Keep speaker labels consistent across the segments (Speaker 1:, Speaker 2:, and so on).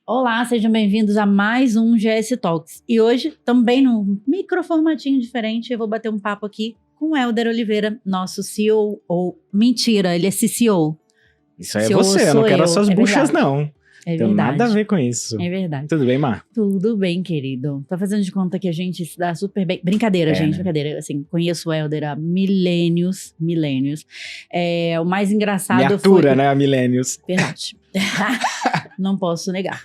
Speaker 1: Olá, sejam bem-vindos a mais um GS Talks. E hoje, também num microformatinho diferente, eu vou bater um papo aqui com o Helder Oliveira, nosso CEO. Mentira, ele é CCO.
Speaker 2: Isso aí é você, eu não quero as suas buchas, não.
Speaker 1: É
Speaker 2: Tem
Speaker 1: verdade.
Speaker 2: nada a ver com isso.
Speaker 1: É verdade.
Speaker 2: Tudo bem, Mar?
Speaker 1: Tudo bem, querido. Tô fazendo de conta que a gente se dá super bem. Brincadeira, gente,
Speaker 2: né?
Speaker 1: brincadeira. Assim, conheço o Helder há milênios. O mais engraçado
Speaker 2: Me
Speaker 1: foi...
Speaker 2: atura, né, a Millennials.
Speaker 1: Verdade. Não posso negar.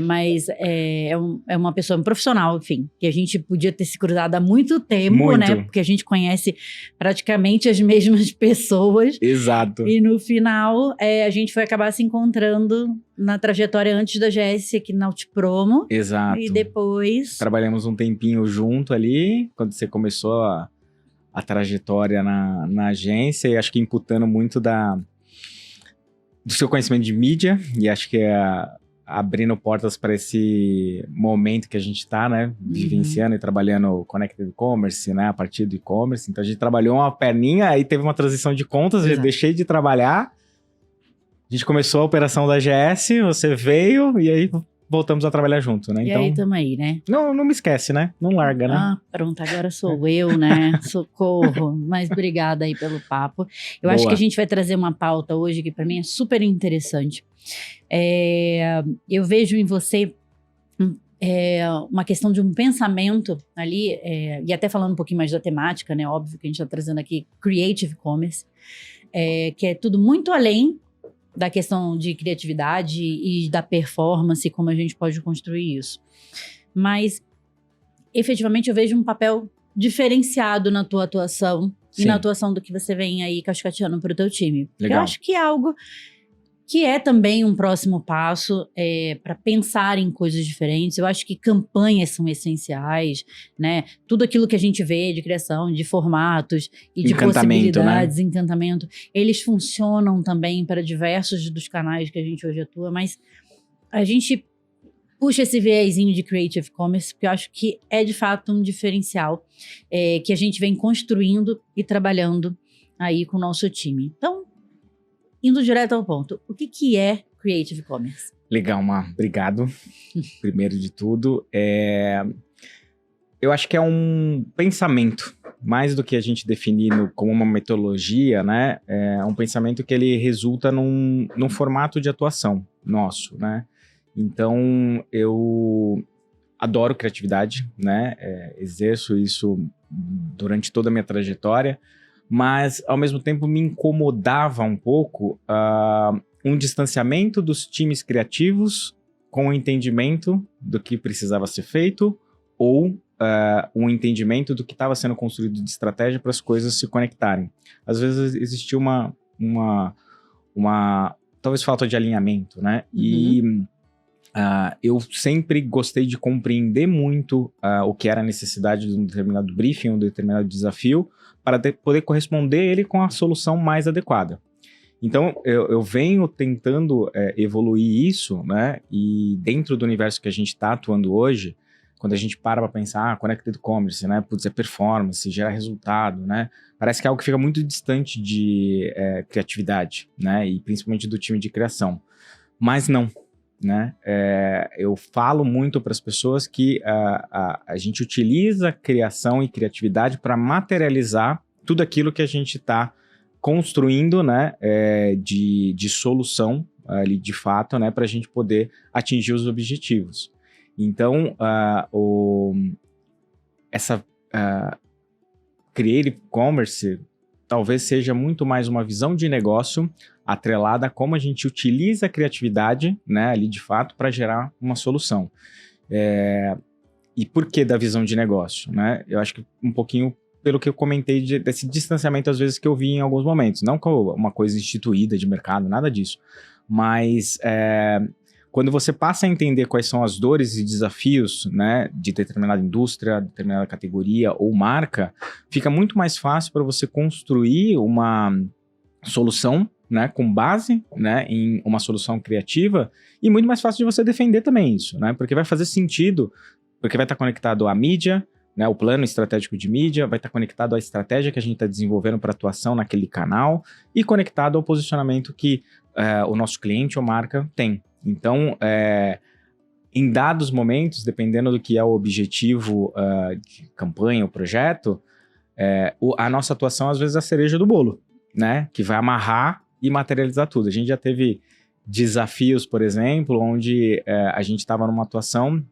Speaker 1: Mas é uma pessoa, um profissional, enfim, que a gente podia ter se cruzado há muito tempo,
Speaker 2: Muito.
Speaker 1: né? Porque a gente conhece praticamente as mesmas pessoas.
Speaker 2: Exato.
Speaker 1: E no final, a gente foi acabar se encontrando na trajetória antes da GS aqui na Ultipromo.
Speaker 2: Exato.
Speaker 1: E depois...
Speaker 2: Trabalhamos um tempinho junto ali, quando você começou a trajetória na agência, e acho que imputando muito do seu conhecimento de mídia, e acho que abrindo portas para esse momento que a gente está, né, vivenciando e trabalhando Connected Commerce, né, a partir do e-commerce. Então a gente trabalhou uma perninha, aí teve uma transição de contas, eu deixei de trabalhar, a gente começou a operação da GS, você veio e aí voltamos a trabalhar junto, né?
Speaker 1: E
Speaker 2: então,
Speaker 1: aí tamo aí, né?
Speaker 2: Não me esquece, né? Não larga, né?
Speaker 1: Ah, pronto, agora sou eu, né? Socorro. Mas obrigada aí pelo papo. Eu acho que a gente vai trazer uma pauta hoje que para mim é super interessante. Eu vejo em você uma questão de um pensamento ali, e até falando um pouquinho mais da temática, né? Óbvio que a gente está trazendo aqui Creative Commerce, que é tudo muito além da questão de criatividade e da performance, como a gente pode construir isso. Mas, efetivamente, eu vejo um papel diferenciado na tua atuação. Sim. E na atuação do que você vem aí cascateando para o teu time.
Speaker 2: Legal.
Speaker 1: Eu acho que é algo que é também um próximo passo para pensar em coisas diferentes. Eu acho que campanhas são essenciais, né? Tudo aquilo que a gente vê de criação, de formatos e de possibilidades, né? Encantamento, eles funcionam também para diversos dos canais que a gente hoje atua, mas a gente puxa esse viésinho de Creative Commerce, porque eu acho que é de fato um diferencial que a gente vem construindo e trabalhando aí com o nosso time. Então, indo direto ao ponto, o que é Creative Commerce?
Speaker 2: Legal, Mar, obrigado. Primeiro de tudo, eu acho que é um pensamento, mais do que a gente definir como uma metodologia, né? É um pensamento que ele resulta num formato de atuação nosso, né? Então, eu adoro criatividade, né? Exerço isso durante toda a minha trajetória, mas, ao mesmo tempo, me incomodava um pouco um distanciamento dos times criativos com o entendimento do que precisava ser feito ou um entendimento do que estava sendo construído de estratégia para as coisas se conectarem. Às vezes, existia uma talvez falta de alinhamento, né?
Speaker 1: Uhum.
Speaker 2: E eu sempre gostei de compreender muito o que era a necessidade de um determinado briefing, um determinado desafio, para poder corresponder ele com a solução mais adequada. Então, eu venho tentando evoluir isso, né? E dentro do universo que a gente está atuando hoje, quando a gente para pensar, Connected Commerce, né? Putz, é performance, gera resultado, né? Parece que é algo que fica muito distante de criatividade, né? E principalmente do time de criação. Mas não, né? Eu falo muito para as pessoas que a gente utiliza criação e criatividade para materializar tudo aquilo que a gente está construindo, né? De solução ali de fato, né? Para a gente poder atingir os objetivos. Então, essa Creative Commerce talvez seja muito mais uma visão de negócio atrelada a como a gente utiliza a criatividade, né, ali de fato, para gerar uma solução. E por que da visão de negócio, né? Eu acho que um pouquinho pelo que eu comentei desse distanciamento, às vezes, que eu vi em alguns momentos. Não como uma coisa instituída de mercado, nada disso. Mas quando você passa a entender quais são as dores e desafios, né, de determinada indústria, determinada categoria ou marca, fica muito mais fácil para você construir uma solução, né, com base, né, em uma solução criativa, e muito mais fácil de você defender também isso, né, porque vai fazer sentido, porque vai estar conectado à mídia, né, o plano estratégico de mídia, vai estar conectado à estratégia que a gente está desenvolvendo para atuação naquele canal e conectado ao posicionamento que o nosso cliente ou marca tem. Então, em dados momentos, dependendo do que é o objetivo de campanha ou projeto, a nossa atuação às vezes é a cereja do bolo, né? Que vai amarrar e materializar tudo. A gente já teve desafios, por exemplo, onde a gente estava numa atuação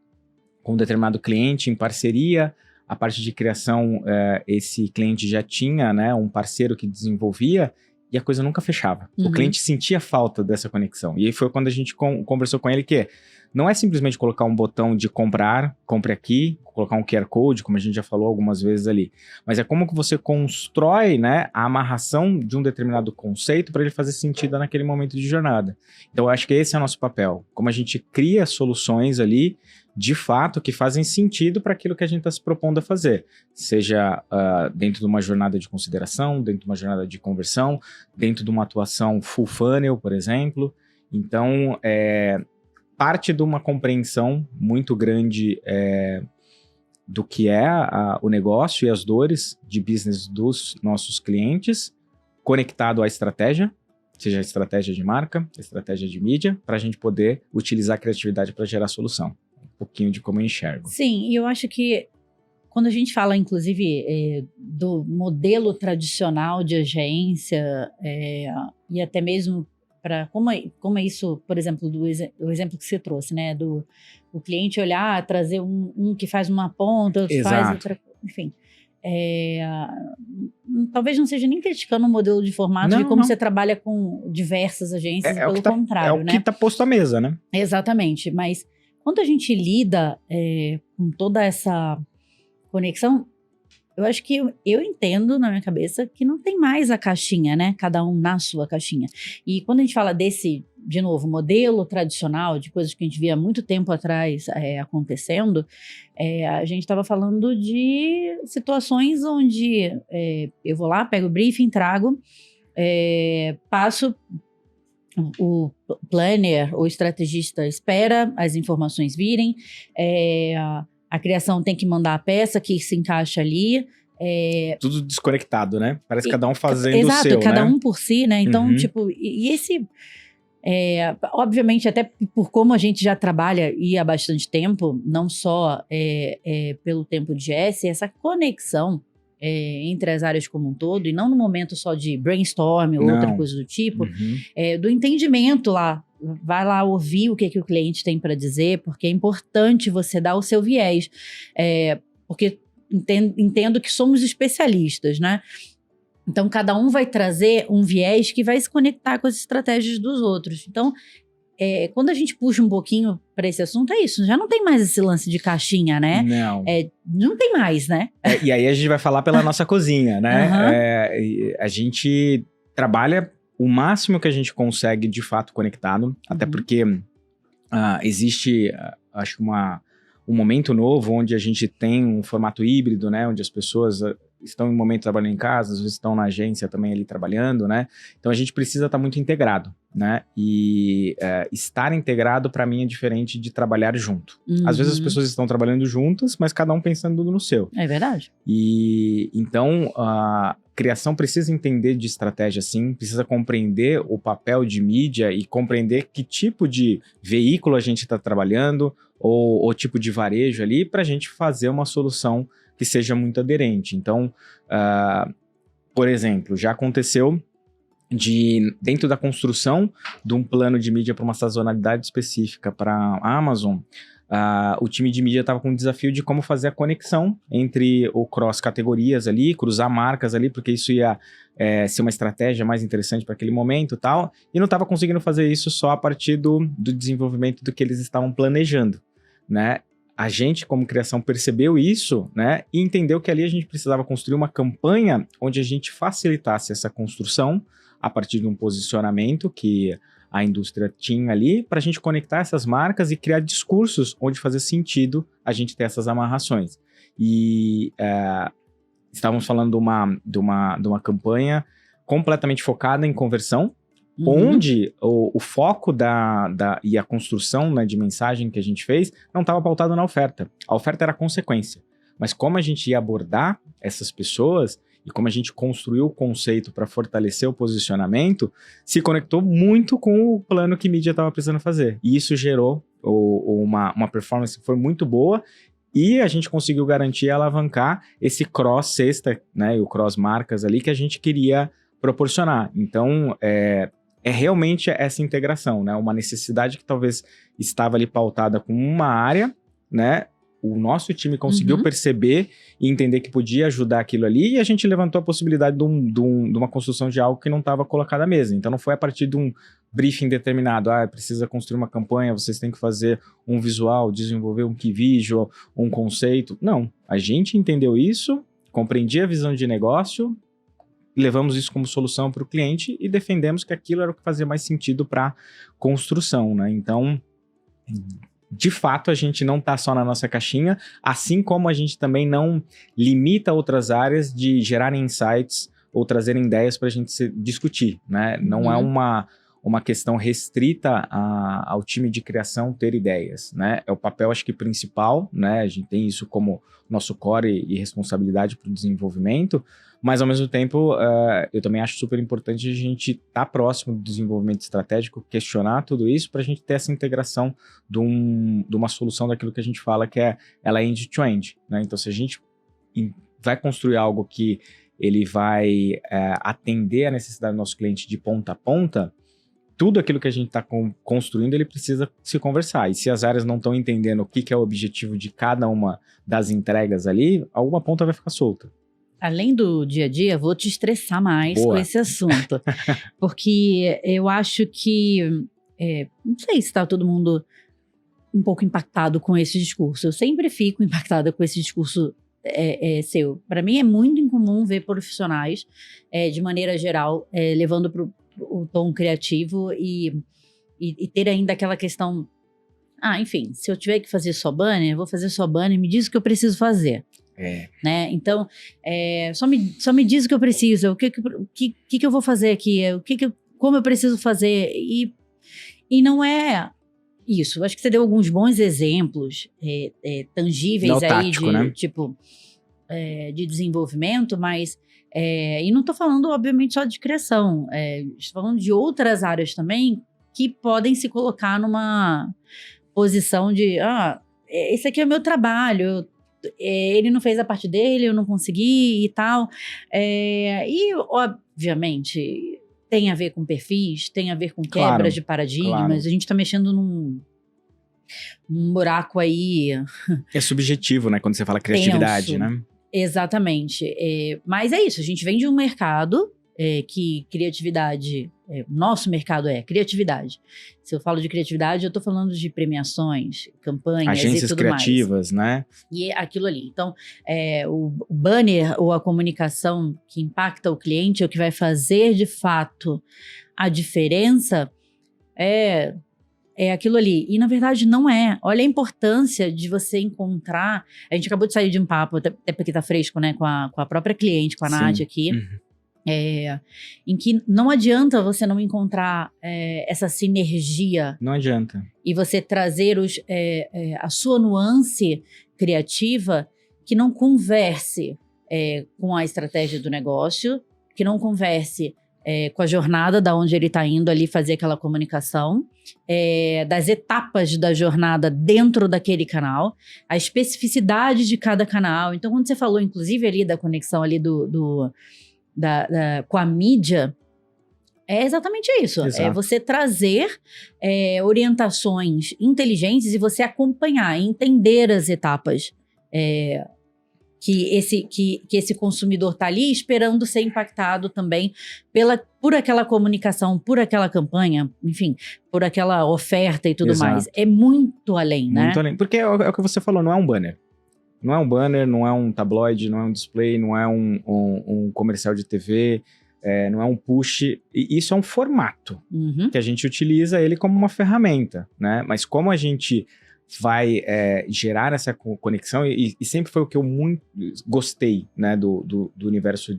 Speaker 2: com um determinado cliente em parceria. A parte de criação, esse cliente já tinha, né, um parceiro que desenvolvia e a coisa nunca fechava.
Speaker 1: Uhum.
Speaker 2: O cliente sentia falta dessa conexão. E aí foi quando a gente conversou com ele que não é simplesmente colocar um botão de comprar, compre aqui, colocar um QR Code, como a gente já falou algumas vezes ali. Mas é como que você constrói, né, a amarração de um determinado conceito para ele fazer sentido naquele momento de jornada. Então, eu acho que esse é o nosso papel. Como a gente cria soluções ali, de fato, que fazem sentido para aquilo que a gente está se propondo a fazer. Seja dentro de uma jornada de consideração, dentro de uma jornada de conversão, dentro de uma atuação full funnel, por exemplo. Então, parte de uma compreensão muito grande do que é o negócio e as dores de business dos nossos clientes, conectado à estratégia, seja a estratégia de marca, a estratégia de mídia, para a gente poder utilizar a criatividade para gerar solução. Um pouquinho de como eu enxergo.
Speaker 1: Sim, e eu acho que quando a gente fala, inclusive, do modelo tradicional de agência, e até mesmo para como é isso, por exemplo, o exemplo que você trouxe, né? O cliente olhar, trazer um que faz uma ponta, outro faz outra, enfim. Talvez não seja nem criticando o modelo de formato de como você trabalha com diversas agências, pelo contrário,
Speaker 2: é o que está posto à mesa, né?
Speaker 1: Exatamente, mas quando a gente lida com toda essa conexão, eu acho que eu entendo na minha cabeça que não tem mais a caixinha, né? Cada um na sua caixinha. E quando a gente fala desse, de novo, modelo tradicional, de coisas que a gente via há muito tempo atrás acontecendo, a gente estava falando de situações onde eu vou lá, pego o briefing, trago, passo... O planner, o estrategista espera as informações virem, a criação tem que mandar a peça que se encaixa ali.
Speaker 2: Tudo desconectado, né? Parece cada um fazendo
Speaker 1: exato,
Speaker 2: o seu,
Speaker 1: cada
Speaker 2: né?
Speaker 1: um por si, né? Então, tipo, e esse... obviamente, até por como a gente já trabalha e há bastante tempo, não só pelo tempo de GS, essa conexão entre as áreas como um todo, e não no momento só de brainstorm ou outra coisa do tipo, do entendimento lá. Vai lá ouvir o que o cliente tem para dizer, porque é importante você dar o seu viés. Porque entendo que somos especialistas, né? Então, cada um vai trazer um viés que vai se conectar com as estratégias dos outros. Então, quando a gente puxa um pouquinho para esse assunto, é isso. Já não tem mais esse lance de caixinha, né?
Speaker 2: Não.
Speaker 1: Não tem mais, né?
Speaker 2: E aí a gente vai falar pela nossa cozinha, né? A gente trabalha o máximo que a gente consegue, de fato, conectado. Até porque existe, acho que um momento novo onde a gente tem um formato híbrido, né? Onde as pessoas estão em um momento trabalhando em casa, às vezes estão na agência também ali trabalhando, né? Então a gente precisa estar muito integrado, né? E estar integrado para mim é diferente de trabalhar junto. Às vezes as pessoas estão trabalhando juntas, mas cada um pensando no seu.
Speaker 1: É verdade.
Speaker 2: E então a criação precisa entender de estratégia, sim, precisa compreender o papel de mídia e compreender que tipo de veículo a gente está trabalhando ou o tipo de varejo ali para a gente fazer uma solução que seja muito aderente. Então, por exemplo, já aconteceu dentro da construção de um plano de mídia para uma sazonalidade específica para a Amazon, o time de mídia estava com um desafio de como fazer a conexão entre o cross-categorias ali, cruzar marcas ali, porque isso ia ser uma estratégia mais interessante para aquele momento e tal, e não estava conseguindo fazer isso só a partir do desenvolvimento do que eles estavam planejando, né? A gente, como criação, percebeu isso, né? E entendeu que ali a gente precisava construir uma campanha onde a gente facilitasse essa construção a partir de um posicionamento que a indústria tinha ali, para a gente conectar essas marcas e criar discursos onde fazia sentido a gente ter essas amarrações. E estávamos falando de uma campanha completamente focada em conversão, onde o foco e a construção, né, de mensagem que a gente fez não estava pautado na oferta. A oferta era consequência. Mas como a gente ia abordar essas pessoas e como a gente construiu o conceito para fortalecer o posicionamento, se conectou muito com o plano que mídia estava precisando fazer. E isso gerou uma performance que foi muito boa, e a gente conseguiu garantir e alavancar esse cross-cesta, né, e o cross-marcas ali que a gente queria proporcionar. Então, é realmente essa integração, né? Uma necessidade que talvez estava ali pautada com uma área, né? O nosso time conseguiu perceber e entender que podia ajudar aquilo ali, e a gente levantou a possibilidade de uma construção de algo que não estava colocado à mesa. Então não foi a partir de um briefing determinado, precisa construir uma campanha, vocês têm que fazer um visual, desenvolver um key visual, um conceito. Não, a gente entendeu isso, compreendia a visão de negócio, levamos isso como solução para o cliente e defendemos que aquilo era o que fazia mais sentido para a construção, né? Então, de fato, a gente não está só na nossa caixinha, assim como a gente também não limita outras áreas de gerar insights ou trazerem ideias para a gente discutir, né? Não é uma questão restrita ao time de criação ter ideias, né? É o papel, acho que, principal, né? A gente tem isso como nosso core e responsabilidade para o desenvolvimento, mas, ao mesmo tempo, eu também acho super importante a gente estar próximo do desenvolvimento estratégico, questionar tudo isso para a gente ter essa integração de uma solução daquilo que a gente fala que ela é end-to-end, né? Então, se a gente vai construir algo que ele vai atender a necessidade do nosso cliente de ponta a ponta, tudo aquilo que a gente está construindo, ele precisa se conversar. E se as áreas não estão entendendo o que é o objetivo de cada uma das entregas ali, alguma ponta vai ficar solta.
Speaker 1: Além do dia a dia, vou te estressar mais com esse assunto. Porque eu acho que... não sei se está todo mundo um pouco impactado com esse discurso. Eu sempre fico impactada com esse discurso seu. Para mim é muito incomum ver profissionais, de maneira geral, levando para o tom criativo e ter ainda aquela questão... enfim, se eu tiver que fazer só banner, eu vou fazer só banner, me diz o que eu preciso fazer. Né? Então, só me diz o que eu preciso, o que eu vou fazer aqui, como eu preciso fazer, e não é isso. Acho que você deu alguns bons exemplos tangíveis
Speaker 2: não
Speaker 1: aí
Speaker 2: tático, né?
Speaker 1: Tipo, de desenvolvimento, mas e não estou falando, obviamente, só de criação, estou falando de outras áreas também que podem se colocar numa posição de esse aqui é o meu trabalho, ele não fez a parte dele, eu não consegui e tal. E, obviamente, tem a ver com perfis, tem a ver com quebras de paradigmas. Claro. A gente está mexendo num buraco aí...
Speaker 2: É subjetivo, né? Quando você fala criatividade, né?
Speaker 1: Exatamente. Mas é isso, a gente vem de um mercado que criatividade... nosso mercado é criatividade. Se eu falo de criatividade, eu tô falando de premiações, campanhas
Speaker 2: agências
Speaker 1: e tudo
Speaker 2: criativas,
Speaker 1: mais.
Speaker 2: Né?
Speaker 1: E é aquilo ali. Então, o banner ou a comunicação que impacta o cliente, é o que vai fazer, de fato, a diferença, é aquilo ali. E, na verdade, não é. Olha a importância de você encontrar... A gente acabou de sair de um papo, até porque tá fresco, né? Com a própria cliente, com a Nath aqui. Em que não adianta você não encontrar essa sinergia.
Speaker 2: Não adianta.
Speaker 1: E você trazer a sua nuance criativa que não converse com a estratégia do negócio, que não converse com a jornada da onde ele está indo ali fazer aquela comunicação, das etapas da jornada dentro daquele canal, a especificidade de cada canal. Então, quando você falou, inclusive, ali da conexão ali com a mídia, é exatamente isso.
Speaker 2: Exato.
Speaker 1: É você trazer orientações inteligentes e você acompanhar, entender as etapas que esse consumidor está ali esperando ser impactado também por aquela comunicação, por aquela campanha, enfim, por aquela oferta e tudo mais. É muito além, né?
Speaker 2: Muito além. Porque é o que você falou, não é um banner. Não é um banner, não é um tabloide, não é um display, não é um comercial de TV, não é um push. E isso é um formato que a gente utiliza ele como uma ferramenta, né? Mas como a gente vai gerar essa conexão, e sempre foi o que eu muito gostei, né, do universo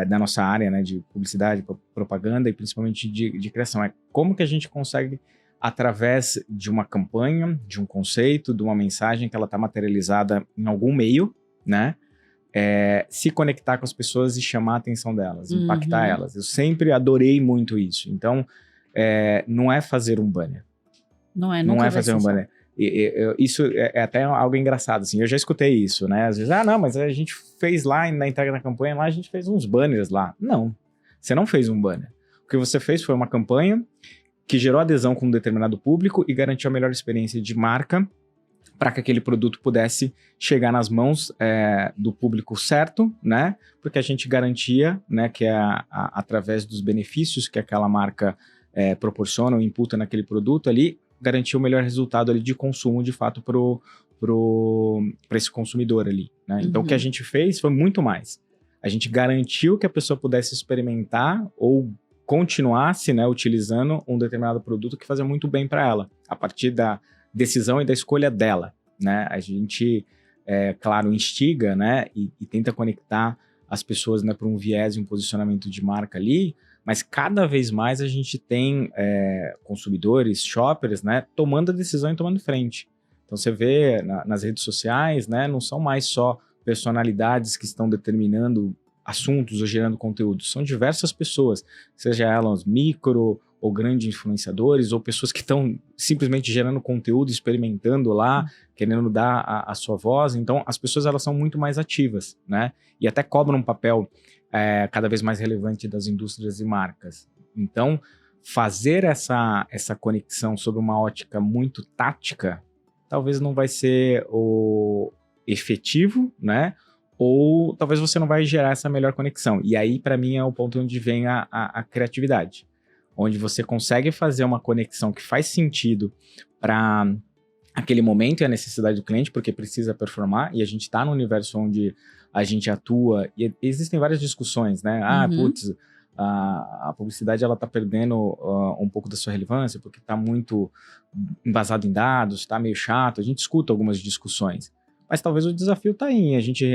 Speaker 2: da nossa área, né, de publicidade, propaganda e principalmente de criação. Como que a gente consegue, através de uma campanha, de um conceito, de uma mensagem que ela está materializada em algum meio, né? se conectar com as pessoas e chamar a atenção delas, impactar
Speaker 1: Uhum.
Speaker 2: elas. Eu sempre adorei muito isso. Então, não é fazer um banner.
Speaker 1: Não é,
Speaker 2: Não
Speaker 1: nunca
Speaker 2: é
Speaker 1: vai
Speaker 2: fazer
Speaker 1: ser
Speaker 2: um
Speaker 1: só.
Speaker 2: banner. Isso é até algo engraçado, assim. Eu já escutei isso, né? Às vezes, não, mas a gente fez lá na entrega da campanha, lá a gente fez uns banners lá. Não, você não fez um banner. O que você fez foi uma campanha que gerou adesão com um determinado público e garantiu a melhor experiência de marca para que aquele produto pudesse chegar nas mãos do público certo, né? Porque a gente garantia, né, que através dos benefícios que aquela marca proporciona ou imputa naquele produto ali, garantir o melhor resultado ali de consumo, de fato, para esse consumidor ali, né? Então, o que a gente fez foi muito mais. A gente garantiu que a pessoa pudesse experimentar ou continuasse, né, utilizando um determinado produto que fazia muito bem para ela, a partir da decisão e da escolha dela, né? A gente, claro, instiga, né, e tenta conectar as pessoas, né, para um viés e um posicionamento de marca ali, mas cada vez mais a gente tem consumidores, shoppers, né, tomando a decisão e tomando frente. Então você vê nas redes sociais, né, não são mais só personalidades que estão determinando assuntos ou gerando conteúdo, são diversas pessoas, seja elas micro ou grandes influenciadores, ou pessoas que estão simplesmente gerando conteúdo, experimentando lá, querendo dar a sua voz. Então as pessoas, elas são muito mais ativas, né, e até cobram um papel cada vez mais relevante das indústrias e marcas. Então, fazer essa conexão sob uma ótica muito tática, talvez não vai ser o efetivo, né? Ou talvez você não vai gerar essa melhor conexão. E aí, para mim, é o ponto onde vem a criatividade. Onde você consegue fazer uma conexão que faz sentido para aquele momento e a necessidade do cliente, porque precisa performar, e a gente está no universo onde a gente atua, e existem várias discussões, né? Putz, a publicidade, ela tá perdendo um pouco da sua relevância, porque está muito embasado em dados, está meio chato, a gente escuta algumas discussões. Mas talvez o desafio está em a gente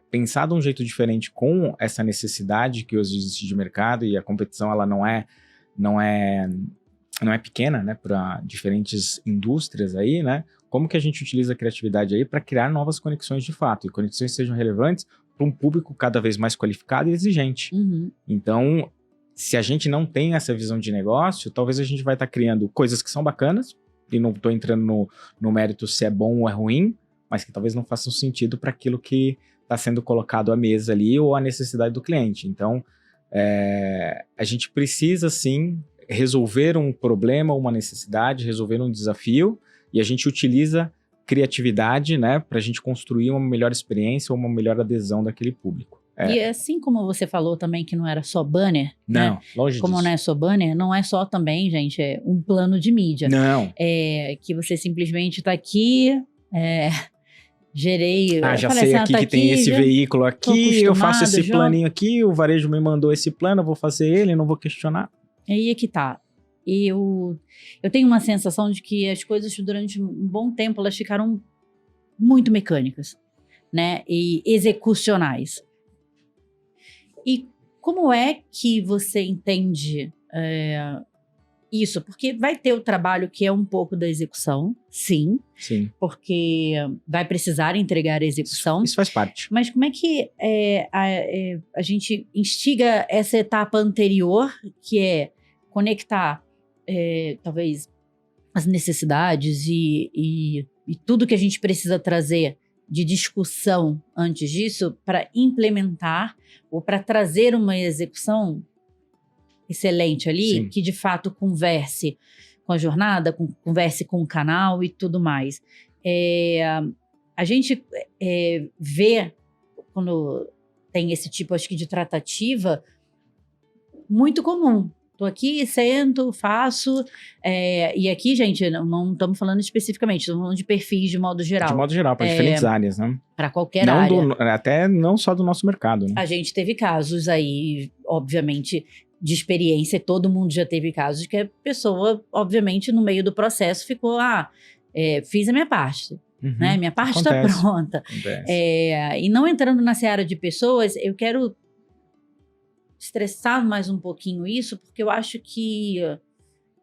Speaker 2: pensar de um jeito diferente com essa necessidade que hoje existe de mercado, e a competição, ela não é pequena, né, para diferentes indústrias aí, né? Como que a gente utiliza a criatividade aí para criar novas conexões de fato, e conexões que sejam relevantes para um público cada vez mais qualificado e exigente. Então, se a gente não tem essa visão de negócio, talvez a gente vai estar criando coisas que são bacanas, e não estou entrando no mérito se é bom ou é ruim, mas que talvez não façam sentido para aquilo que está sendo colocado à mesa ali, ou a necessidade do cliente. Então, a gente precisa, sim, resolver um problema, uma necessidade, resolver um desafio, e a gente utiliza criatividade, né, para a gente construir uma melhor experiência ou uma melhor adesão daquele público.
Speaker 1: E assim como você falou também que não era só banner,
Speaker 2: Não,
Speaker 1: né?
Speaker 2: longe
Speaker 1: Como
Speaker 2: disso.
Speaker 1: não é só banner, não é só também, gente, um plano de mídia.
Speaker 2: Não.
Speaker 1: Que você simplesmente está aqui, gerei...
Speaker 2: Já
Speaker 1: falei
Speaker 2: sei
Speaker 1: assim,
Speaker 2: aqui
Speaker 1: tá
Speaker 2: que tem esse
Speaker 1: já
Speaker 2: veículo
Speaker 1: tô
Speaker 2: aqui, eu faço esse
Speaker 1: acostumado,
Speaker 2: planinho aqui, o varejo me mandou esse plano, eu vou fazer ele, não vou questionar.
Speaker 1: Aí é que tá. Eu tenho uma sensação de que as coisas durante um bom tempo elas ficaram muito mecânicas, né? E execucionais. E como é que você entende isso? Porque vai ter o trabalho que é um pouco da execução, sim.
Speaker 2: Sim.
Speaker 1: Porque vai precisar entregar a execução.
Speaker 2: Isso faz parte.
Speaker 1: Mas como é que a gente instiga essa etapa anterior, que é conectar talvez as necessidades e tudo que a gente precisa trazer de discussão antes disso para implementar ou para trazer uma execução excelente ali,
Speaker 2: Sim.
Speaker 1: que de fato converse com a jornada, converse com o canal e tudo mais. A gente vê, quando tem esse tipo, acho que de tratativa, muito comum. Tô aqui, sento, faço. E aqui, gente, não estamos falando especificamente, estamos falando de perfis de modo geral.
Speaker 2: De modo geral, para diferentes áreas, né?
Speaker 1: Para qualquer área.
Speaker 2: Até não só do nosso mercado, né?
Speaker 1: A gente teve casos aí, obviamente, de experiência, todo mundo já teve casos que a pessoa, obviamente, no meio do processo ficou, fiz a minha parte. Né? Minha parte está pronta. E não entrando na seara de pessoas, eu quero estressar mais um pouquinho isso, porque eu acho que...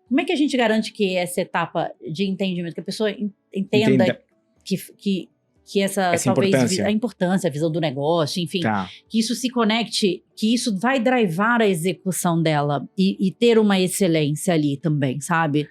Speaker 1: Como é que a gente garante que essa etapa de entendimento, que a pessoa entenda que essa talvez
Speaker 2: importância.
Speaker 1: a importância, a visão do negócio, enfim,
Speaker 2: Tá.
Speaker 1: que isso se conecte, que isso vai drivar a execução dela e ter uma excelência ali também, sabe?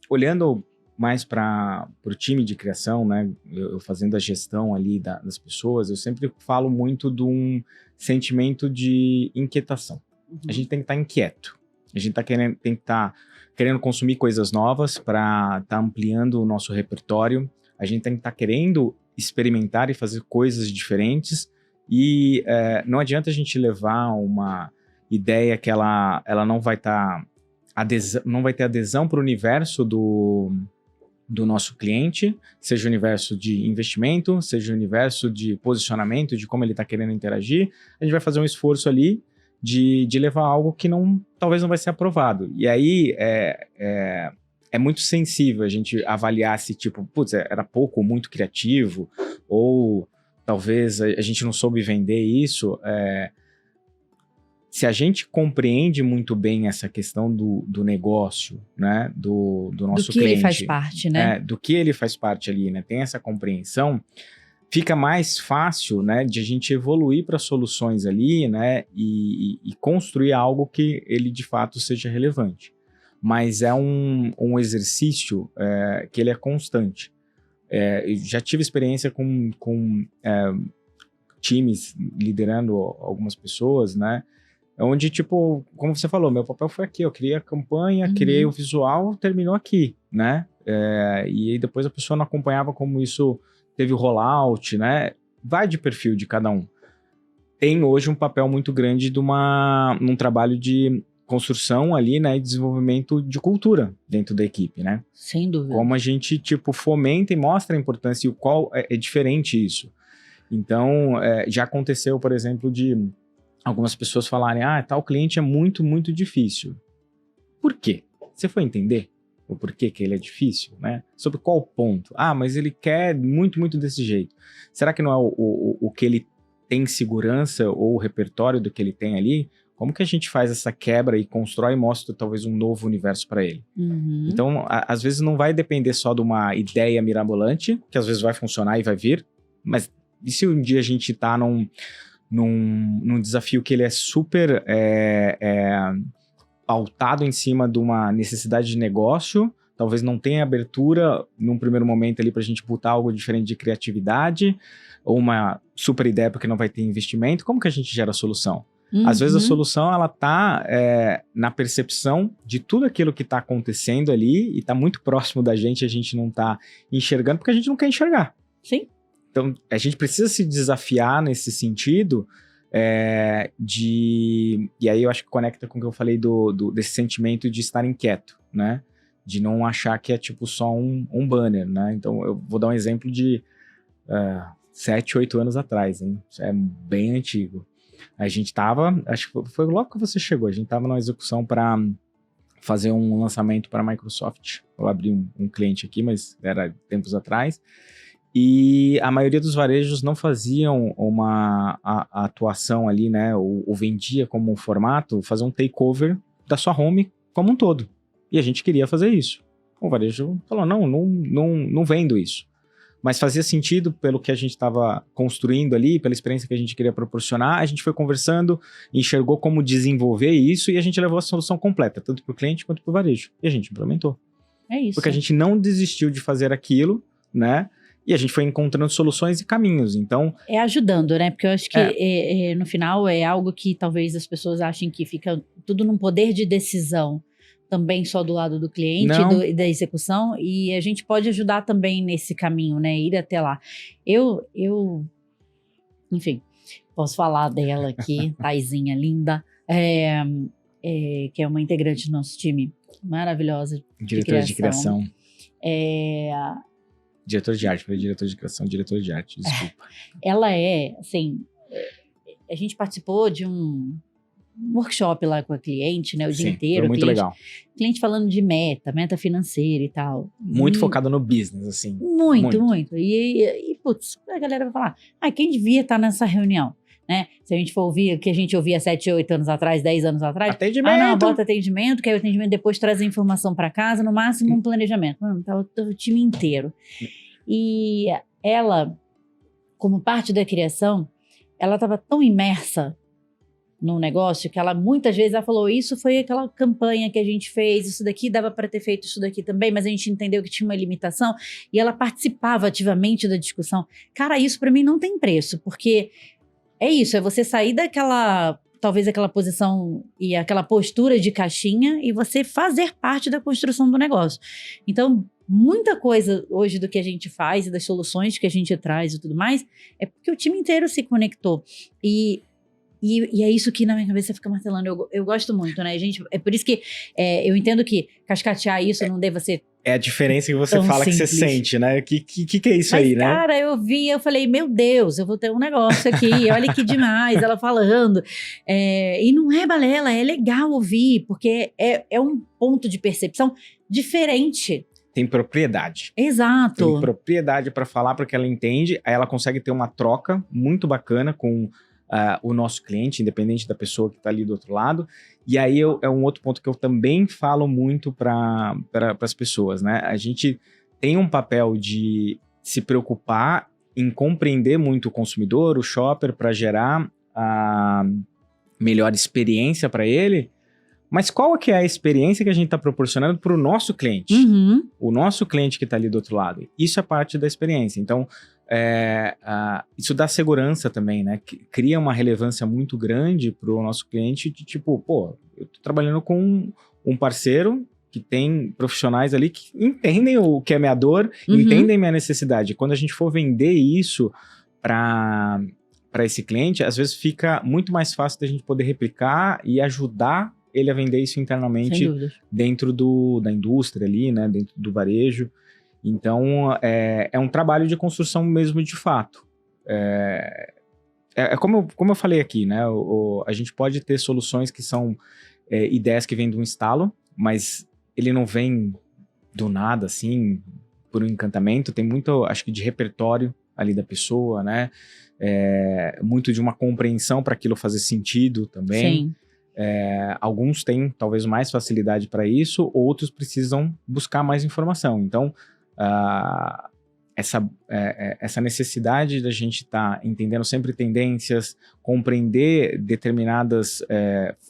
Speaker 2: Olhando mais para o time de criação, né, eu fazendo a gestão ali das pessoas, eu sempre falo muito de um sentimento de inquietação. A gente tem que estar inquieto. A gente tem que estar querendo consumir coisas novas para estar ampliando o nosso repertório. A gente tem que estar querendo experimentar e fazer coisas diferentes. E não adianta a gente levar uma ideia que ela não vai não vai ter adesão para o universo do nosso cliente, seja o universo de investimento, seja o universo de posicionamento, de como ele está querendo interagir. A gente vai fazer um esforço ali de levar algo que talvez não vai ser aprovado. E aí é muito sensível a gente avaliar se tipo, putz, era pouco ou muito criativo, ou talvez a gente não soube vender isso. Se a gente compreende muito bem essa questão do negócio, né, do nosso cliente... Do que
Speaker 1: ele faz parte, né?
Speaker 2: Do que ele faz parte ali, né? Tem essa compreensão, fica mais fácil, né, de a gente evoluir para soluções ali, né, e construir algo que ele de fato seja relevante. Mas é um exercício que ele é constante. Eu já tive experiência com times liderando algumas pessoas, né, onde, tipo, como você falou, meu papel foi aqui, eu criei a campanha, criei o visual, terminou aqui, né, e aí depois a pessoa não acompanhava como isso teve o rollout, né, vai de perfil de cada um. Tem hoje um papel muito grande num trabalho de construção ali, né, e desenvolvimento de cultura dentro da equipe, né.
Speaker 1: Sem dúvida.
Speaker 2: Como a gente, tipo, fomenta e mostra a importância e o qual é diferente isso. Então, já aconteceu, por exemplo, de algumas pessoas falarem, tal cliente é muito, muito difícil. Por quê? Você foi entender o porquê que ele é difícil, né? Sobre qual ponto? Mas ele quer muito, muito desse jeito. Será que não é o que ele tem segurança ou o repertório do que ele tem ali? Como que a gente faz essa quebra e constrói e mostra talvez um novo universo para ele? Então, às vezes não vai depender só de uma ideia mirabolante, que às vezes vai funcionar e vai vir, mas e se um dia a gente tá num desafio que ele é super pautado em cima de uma necessidade de negócio, talvez não tenha abertura num primeiro momento ali para a gente botar algo diferente de criatividade, ou uma super ideia porque não vai ter investimento, como que a gente gera a solução? Às vezes a solução ela tá na percepção de tudo aquilo que está acontecendo ali e está muito próximo da gente, a gente não está enxergando porque a gente não quer enxergar.
Speaker 1: Sim.
Speaker 2: Então, a gente precisa se desafiar nesse sentido e aí eu acho que conecta com o que eu falei desse sentimento de estar inquieto, né? De não achar que é tipo só um banner, né? Então, eu vou dar um exemplo de 7, 8 anos atrás, hein? Isso é bem antigo. A gente tava, acho que foi logo que você chegou, a gente tava numa execução para fazer um lançamento para a Microsoft. Eu abri um cliente aqui, mas era tempos atrás. E a maioria dos varejos não faziam a atuação ali, né, ou vendia como um formato, fazer um takeover da sua home como um todo. E a gente queria fazer isso. O varejo falou, não vendo isso. Mas fazia sentido pelo que a gente estava construindo ali, pela experiência que a gente queria proporcionar. A gente foi conversando, enxergou como desenvolver isso e a gente levou a solução completa, tanto para o cliente quanto para o varejo. E a gente implementou.
Speaker 1: É isso.
Speaker 2: Porque a gente não desistiu de fazer aquilo, né? E a gente foi encontrando soluções e caminhos, então...
Speaker 1: É ajudando, né? Porque eu acho que no final é algo que talvez as pessoas achem que fica tudo num poder de decisão, também só do lado do cliente, da execução, e a gente pode ajudar também nesse caminho, né? Ir até lá. Enfim, posso falar dela aqui, Taizinha linda, que é uma integrante do nosso time, maravilhosa.
Speaker 2: Diretora de criação. Diretor de arte, foi diretor de criação, diretor de arte, desculpa.
Speaker 1: Ela assim, a gente participou de um workshop lá com a cliente, né, o dia inteiro.
Speaker 2: Foi muito legal.
Speaker 1: Cliente falando de meta financeira e tal.
Speaker 2: Muito focado no business, assim.
Speaker 1: Muito. E, putz, a galera vai falar, quem devia estar nessa reunião? Né? Se a gente for ouvir o que a gente ouvia 7, 8 anos atrás, 10 anos atrás.
Speaker 2: Atendimento.
Speaker 1: Bota atendimento, que aí o atendimento depois traz a informação para casa, no máximo um planejamento. Mano, tá o time inteiro. E ela, como parte da criação, ela estava tão imersa no negócio que ela muitas vezes ela falou, isso foi aquela campanha que a gente fez, isso daqui dava para ter feito isso daqui também, mas a gente entendeu que tinha uma limitação e ela participava ativamente da discussão. Cara, isso para mim não tem preço, porque é isso, é você sair daquela, talvez aquela posição e aquela postura de caixinha e você fazer parte da construção do negócio. Então, muita coisa hoje do que a gente faz e das soluções que a gente traz e tudo mais, é porque o time inteiro se conectou. E é isso que na minha cabeça fica martelando. Eu gosto muito, né, gente? É por isso que eu entendo que cascatear isso não deva ser.
Speaker 2: É a diferença que você
Speaker 1: tão
Speaker 2: fala
Speaker 1: simples.
Speaker 2: que você sente, né? Que é isso
Speaker 1: Mas,
Speaker 2: aí, né?
Speaker 1: cara, eu falei, meu Deus, eu vou ter um negócio aqui, olha que demais, ela falando. E não é balela, é legal ouvir, porque é um ponto de percepção diferente.
Speaker 2: Tem propriedade.
Speaker 1: Exato.
Speaker 2: Tem propriedade para falar, porque ela entende, aí ela consegue ter uma troca muito bacana com o nosso cliente, independente da pessoa que está ali do outro lado. E aí é um outro ponto que eu também falo muito para as pessoas, né? A gente tem um papel de se preocupar em compreender muito o consumidor, o shopper, para gerar a melhor experiência para ele. Mas qual que é a experiência que a gente está proporcionando para o nosso cliente?
Speaker 1: Uhum.
Speaker 2: O nosso cliente que está ali do outro lado. Isso é parte da experiência. Então, isso dá segurança também, né? Cria uma relevância muito grande para o nosso cliente de tipo, pô, eu estou trabalhando com um parceiro que tem profissionais ali que entendem o que é minha dor, entendem minha necessidade. Quando a gente for vender isso para esse cliente, às vezes fica muito mais fácil da gente poder replicar e ajudar ele a vender isso internamente dentro da indústria ali, né? Dentro do varejo. Então, é um trabalho de construção mesmo de fato. Como eu falei aqui, né? A gente pode ter soluções que são ideias que vêm de um estalo, mas ele não vem do nada, assim, por um encantamento. Tem muito, acho que, de repertório ali da pessoa, né? Muito de uma compreensão para aquilo fazer sentido também.
Speaker 1: Sim.
Speaker 2: Alguns têm talvez mais facilidade para isso, outros precisam buscar mais informação. Então, essa necessidade da gente estar entendendo sempre tendências, compreender determinadas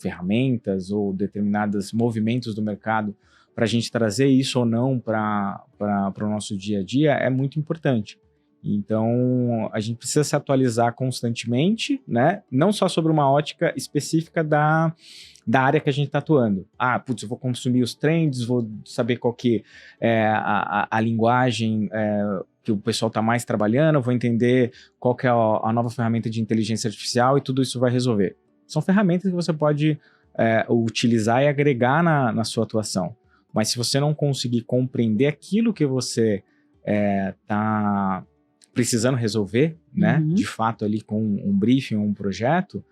Speaker 2: ferramentas ou determinados movimentos do mercado para a gente trazer isso ou não para o nosso dia a dia é muito importante. Então, a gente precisa se atualizar constantemente, né? Não só sobre uma ótica específica da área que a gente está atuando. Eu vou consumir os trends, vou saber qual que é a linguagem que o pessoal está mais trabalhando, vou entender qual que é a nova ferramenta de inteligência artificial e tudo isso vai resolver. São ferramentas que você pode utilizar e agregar na sua atuação. Mas se você não conseguir compreender aquilo que você está precisando resolver, né, de fato ali com um briefing, um projeto,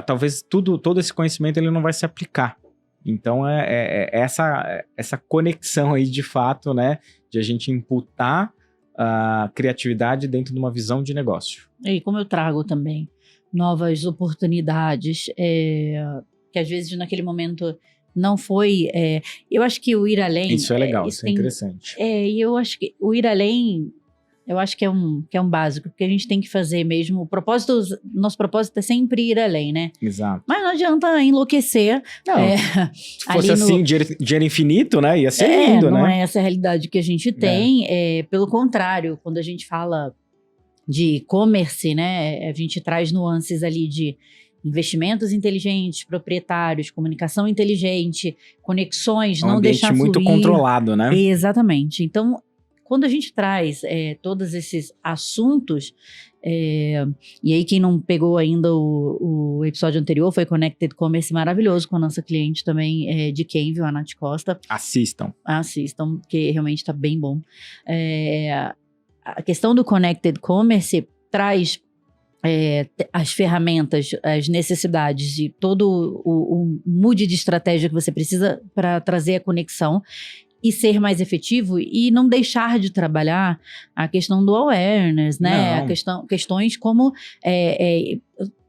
Speaker 2: talvez todo esse conhecimento ele não vai se aplicar. Então essa conexão aí de fato, né, de a gente imputar a criatividade dentro de uma visão de negócio.
Speaker 1: E como eu trago também novas oportunidades, que às vezes naquele momento não foi... eu acho que o ir além...
Speaker 2: Isso é legal, isso é interessante.
Speaker 1: E eu acho que o ir além... Eu acho que é um básico, porque a gente tem que fazer mesmo. Nosso propósito é sempre ir além, né?
Speaker 2: Exato.
Speaker 1: Mas não adianta enlouquecer.
Speaker 2: Não, se fosse assim, dinheiro infinito, né? Ia ser lindo, né?
Speaker 1: Não é essa a realidade que a gente tem. Pelo contrário, quando a gente fala de e-commerce, né? A gente traz nuances ali de investimentos inteligentes, proprietários, comunicação inteligente, conexões, não deixar fluir.
Speaker 2: Um ambiente muito controlado, né?
Speaker 1: Exatamente. Então, quando a gente traz todos esses assuntos, e aí quem não pegou ainda o episódio anterior foi Connected Commerce, maravilhoso, com a nossa cliente também de Kenville, a Nath Costa.
Speaker 2: Assistam,
Speaker 1: porque realmente está bem bom. A questão do Connected Commerce traz as ferramentas, as necessidades de todo o mood de estratégia que você precisa para trazer a conexão e ser mais efetivo e não deixar de trabalhar a questão do awareness, né? Questões como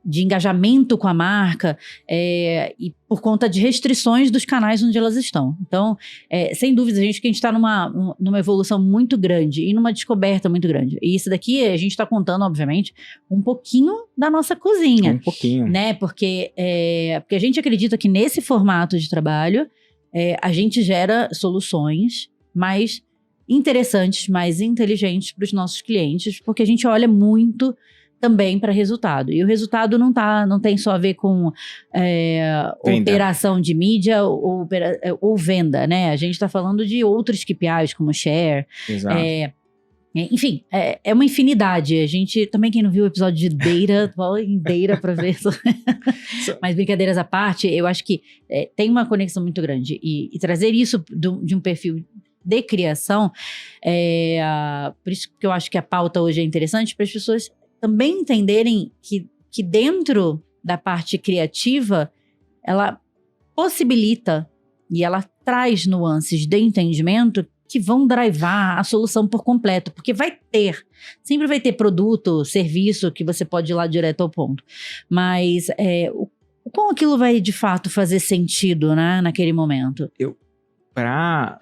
Speaker 1: de engajamento com a marca e por conta de restrições dos canais onde elas estão. Então, sem dúvida, a gente está numa evolução muito grande e numa descoberta muito grande. E isso daqui a gente está contando, obviamente, um pouquinho da nossa cozinha.
Speaker 2: Um pouquinho.
Speaker 1: Né? Porque a gente acredita que nesse formato de trabalho, a gente gera soluções mais interessantes, mais inteligentes para os nossos clientes, porque a gente olha muito também para resultado. E o resultado não tem só a ver com operação de mídia ou venda, né? A gente está falando de outros KPIs, como share.
Speaker 2: Exato.
Speaker 1: Enfim, é uma infinidade. A gente, também quem não viu o episódio de Data, fala em Data para ver. Mas brincadeiras à parte, eu acho que tem uma conexão muito grande. E trazer isso de um perfil de criação, por isso que eu acho que a pauta hoje é interessante, para as pessoas também entenderem que dentro da parte criativa, ela possibilita e ela traz nuances de entendimento que vão drivar a solução por completo, porque sempre vai ter produto, serviço que você pode ir lá direto ao ponto, mas como aquilo vai de fato fazer sentido, né, naquele momento?
Speaker 2: Para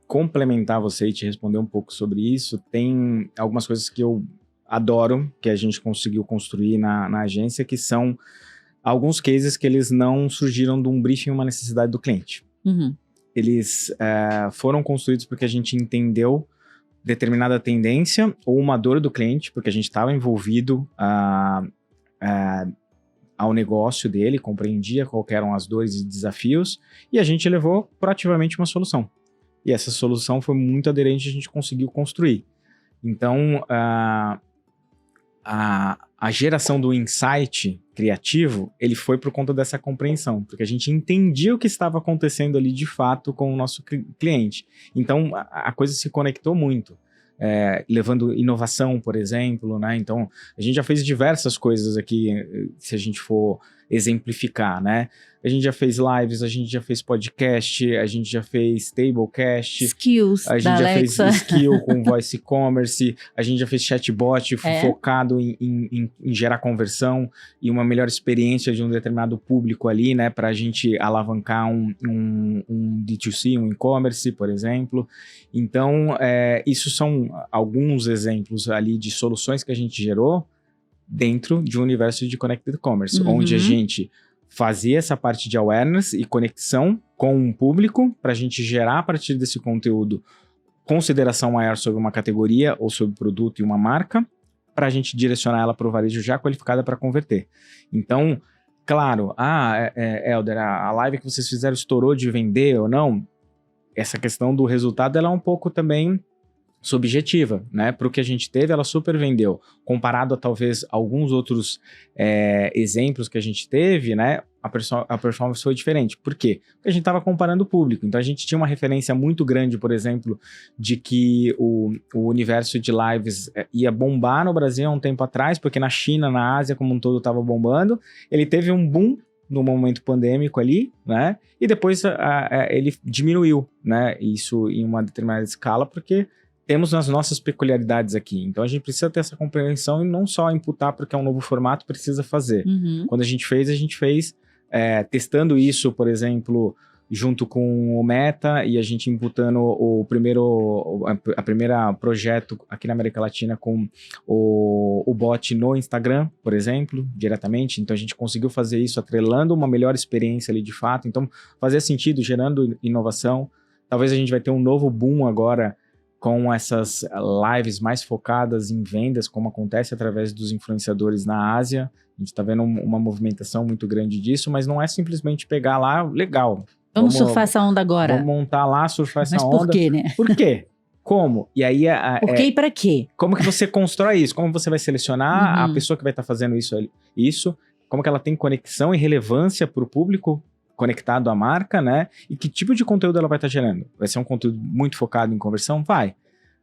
Speaker 2: complementar você e te responder um pouco sobre isso, tem algumas coisas que eu adoro, que a gente conseguiu construir na agência, que são alguns cases que eles não surgiram de um briefing, uma necessidade do cliente.
Speaker 1: Uhum.
Speaker 2: Eles foram construídos porque a gente entendeu determinada tendência ou uma dor do cliente, porque a gente estava envolvido ao negócio dele, compreendia quais eram as dores e desafios, e a gente levou proativamente uma solução. E essa solução foi muito aderente, a gente conseguiu construir. Então, a geração do insight criativo, ele foi por conta dessa compreensão, porque a gente entendia o que estava acontecendo ali de fato com o nosso cliente. Então, a coisa se conectou muito, levando inovação, por exemplo, né? Então, a gente já fez diversas coisas aqui, se a gente for exemplificar, né? A gente já fez lives, a gente já fez podcast, a gente já fez tablecast.
Speaker 1: Skills
Speaker 2: a gente já fez skill com voice e-commerce, a gente já fez chatbot focado em gerar conversão e uma melhor experiência de um determinado público ali, né? Para a gente alavancar um D2C, um e-commerce, por exemplo. Então, isso são alguns exemplos ali de soluções que a gente gerou dentro de um universo de Connected Commerce, onde a gente fazia essa parte de awareness e conexão com um público para a gente gerar a partir desse conteúdo consideração maior sobre uma categoria ou sobre produto e uma marca, para a gente direcionar ela para o varejo já qualificada para converter. Então, claro, Helder, a live que vocês fizeram estourou de vender ou não? Essa questão do resultado ela é um pouco também subjetiva, né? Para o que a gente teve, ela super vendeu. Comparado a talvez alguns outros exemplos que a gente teve, né? A performance foi diferente. Por quê? Porque a gente estava comparando o público. Então a gente tinha uma referência muito grande, por exemplo, de que o universo de lives ia bombar no Brasil há um tempo atrás, porque na China, na Ásia como um todo estava bombando. Ele teve um boom no momento pandêmico ali, né? E depois ele diminuiu, né? Isso em uma determinada escala, porque temos as nossas peculiaridades aqui. Então, a gente precisa ter essa compreensão e não só imputar porque é um novo formato, precisa fazer. Quando a gente fez testando isso, por exemplo, junto com o Meta e a gente imputando a primeira projeto aqui na América Latina com o bot no Instagram, por exemplo, diretamente. Então, a gente conseguiu fazer isso atrelando uma melhor experiência ali de fato. Então, fazia sentido, gerando inovação. Talvez a gente vai ter um novo boom agora com essas lives mais focadas em vendas, como acontece através dos influenciadores na Ásia. A gente está vendo uma movimentação muito grande disso, mas não é simplesmente pegar lá, legal.
Speaker 1: Vamos surfar essa onda agora.
Speaker 2: Vamos montar lá, surfar essa onda.
Speaker 1: Mas por quê, né?
Speaker 2: Por quê? Como? E aí...
Speaker 1: Por quê e para quê?
Speaker 2: Como que você constrói isso? Como você vai selecionar a pessoa que vai estar fazendo isso? Como que ela tem conexão e relevância para o público conectado à marca, né? E que tipo de conteúdo ela vai estar gerando? Vai ser um conteúdo muito focado em conversão? Vai.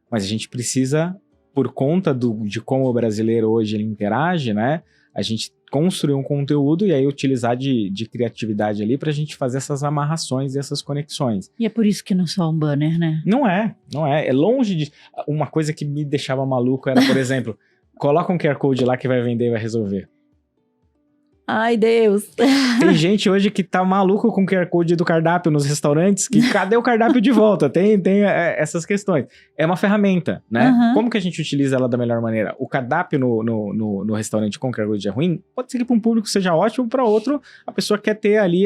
Speaker 2: Mas a gente precisa, por conta de como o brasileiro hoje ele interage, né? A gente construir um conteúdo e aí utilizar de criatividade ali pra gente fazer essas amarrações e essas conexões.
Speaker 1: E é por isso que não é só um banner, né?
Speaker 2: Não é. É longe de... Uma coisa que me deixava maluco era, por exemplo, coloca um QR Code lá que vai vender e vai resolver.
Speaker 1: Ai, Deus.
Speaker 2: Tem gente hoje que tá maluco com o QR Code do cardápio nos restaurantes, que cadê o cardápio de volta? Tem essas questões. É uma ferramenta, né?
Speaker 1: Uhum.
Speaker 2: Como que a gente utiliza ela da melhor maneira? O cardápio no restaurante com QR Code é ruim? Pode ser que para um público seja ótimo, para outro a pessoa quer ter ali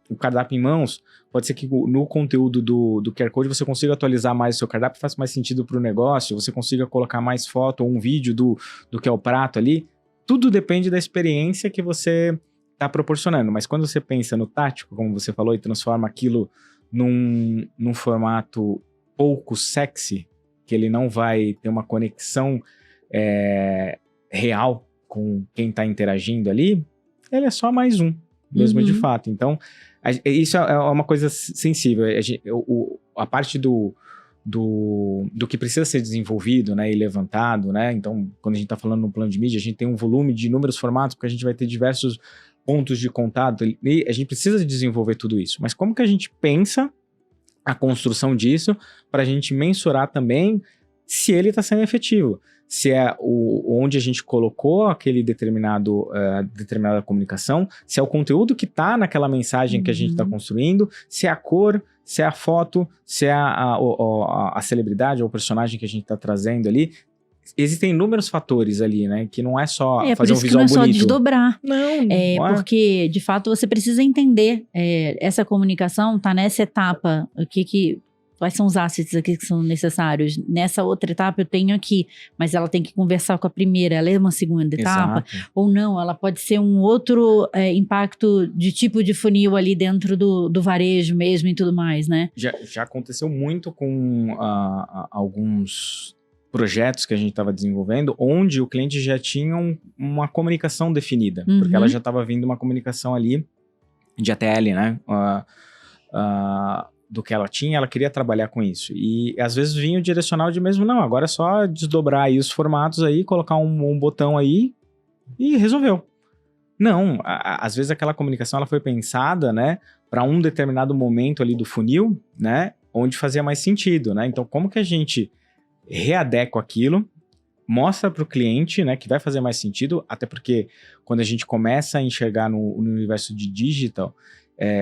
Speaker 2: o cardápio em mãos. Pode ser que no conteúdo do QR Code você consiga atualizar mais o seu cardápio, faça mais sentido para o negócio, você consiga colocar mais foto ou um vídeo do que é o prato ali. Tudo depende da experiência que você está proporcionando. Mas quando você pensa no tático, como você falou, e transforma aquilo num formato pouco sexy, que ele não vai ter uma conexão real com quem está interagindo ali, ele é só mais um, mesmo de fato. Então, isso é uma coisa sensível. A parte do que precisa ser desenvolvido, né, e levantado, né? Então, quando a gente está falando no plano de mídia, a gente tem um volume de inúmeros formatos, porque a gente vai ter diversos pontos de contato, e a gente precisa desenvolver tudo isso. Mas como que a gente pensa a construção disso para a gente mensurar também se ele está sendo efetivo? Se é onde a gente colocou aquele determinada comunicação, se é o conteúdo que está naquela mensagem que a gente está construindo, se é a cor, se é a foto, se é a celebridade ou o personagem que a gente está trazendo ali. Existem inúmeros fatores ali, né? Que não é só fazer um visual bonito.
Speaker 1: Não é só desdobrar.
Speaker 2: Não
Speaker 1: porque, de fato, você precisa entender essa comunicação está nessa etapa, quais são os assets aqui que são necessários. Nessa outra etapa eu tenho aqui, mas ela tem que conversar com a primeira, ela é uma segunda etapa, ou não, ela pode ser um outro impacto de tipo de funil ali dentro do varejo mesmo e tudo mais, né?
Speaker 2: Já aconteceu muito com alguns projetos que a gente estava desenvolvendo, onde o cliente já tinha uma comunicação definida, porque ela já estava vindo uma comunicação ali de ATL, né? Do que ela tinha, ela queria trabalhar com isso. E às vezes vinha o direcional de mesmo, não, agora é só desdobrar aí os formatos aí, colocar um botão aí e resolveu. Não, às vezes aquela comunicação ela foi pensada, né, para um determinado momento ali do funil, né, onde fazia mais sentido, né? Então, como que a gente readequa aquilo, mostra para o cliente, né, que vai fazer mais sentido, até porque quando a gente começa a enxergar no universo de digital,